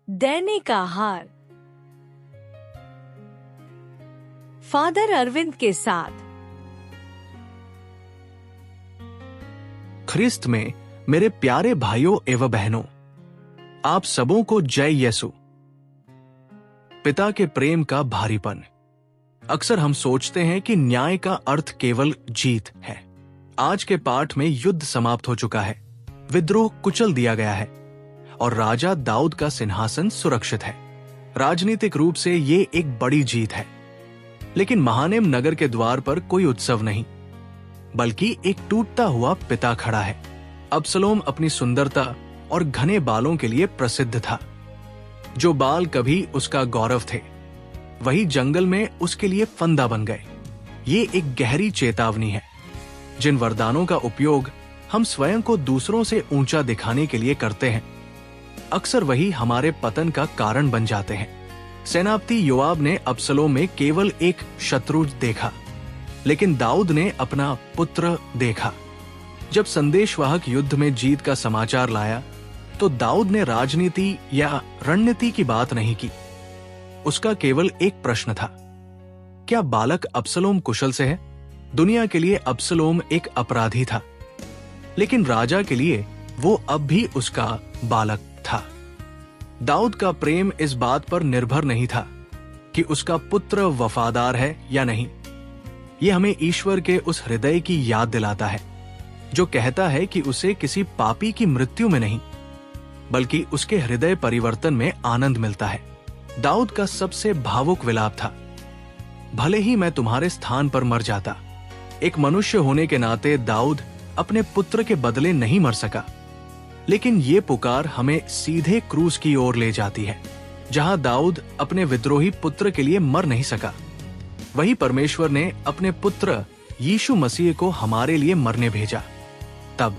दैनिक आहार। फादर अरविंद के साथ। ख्रिस्त में मेरे प्यारे भाइयों एवं बहनों, आप सबों को जय यीशु। पिता के प्रेम का भारीपन। अक्सर हम सोचते हैं कि न्याय का अर्थ केवल जीत है। आज के पाठ में युद्ध समाप्त हो चुका है, विद्रोह कुचल दिया गया है और राजा दाऊद का सिंहासन सुरक्षित है। राजनीतिक रूप से ये एक बड़ी जीत है, लेकिन महानेम नगर के द्वार पर कोई उत्सव नहीं, बल्कि एक टूटता हुआ पिता खड़ा है। अबसलोम अपनी सुंदरता और घने बालों के लिए प्रसिद्ध था। जो बाल कभी उसका गौरव थे, वही जंगल में उसके लिए फंदा बन गए। ये एक गहरी चेतावनी है। जिन वरदानों का उपयोग हम स्वयं को दूसरों से ऊंचा दिखाने के लिए करते हैं, अक्सर वही हमारे पतन का कारण बन जाते हैं। सेनापति योआब ने अबसलोम में केवल एक शत्रु देखा, लेकिन दाऊद ने अपना पुत्र देखा। जब संदेशवाहक युद्ध में जीत का समाचार लाया, तो दाऊद ने राजनीति या रणनीति की बात नहीं की। उसका केवल एक प्रश्न था, क्या बालक अबसलोम कुशल से है? दुनिया के लिए अबसलोम एक अपराधी था, लेकिन राजा के लिए वो अब भी उसका बालक था। दाऊद का प्रेम इस बात पर निर्भर नहीं था कि उसका पुत्र वफादार है या नहीं। यह हमें ईश्वर के उस हृदय की याद दिलाता है जो कहता है कि उसे किसी पापी की मृत्यु में नहीं, बल्कि उसके हृदय परिवर्तन में आनंद मिलता है। दाऊद का सबसे भावुक विलाप था, भले ही मैं तुम्हारे स्थान पर मर जाता। एक मनुष्य होने के नाते दाऊद अपने पुत्र के बदले नहीं मर सका, लेकिन ये पुकार हमें सीधे क्रूस की ओर ले जाती है, जहां दाऊद अपने विद्रोही पुत्र के लिए मर नहीं सका। वही परमेश्वर ने अपने पुत्र यीशु मसीह को हमारे लिए मरने भेजा, तब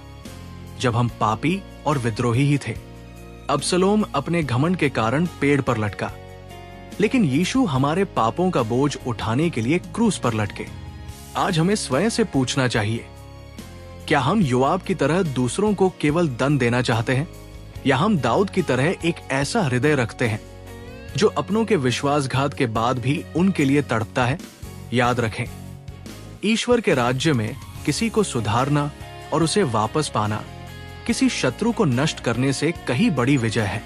जब हम पापी और विद्रोही ही थे। अबसलोम अपने घमंड के कारण पेड़ पर लटका, लेकिन यीशु हमारे पापों का बोझ उठाने के लिए क्रूस पर लटके। आज हमें स्वयं से पूछना चाहिए, क्या हम योआब की तरह दूसरों को केवल दंड देना चाहते हैं, या हम दाऊद की तरह एक ऐसा हृदय रखते हैं जो अपनों के विश्वासघात के बाद भी उनके लिए तड़पता है? याद रखें, ईश्वर के राज्य में किसी को सुधारना और उसे वापस पाना किसी शत्रु को नष्ट करने से कहीं बड़ी विजय है।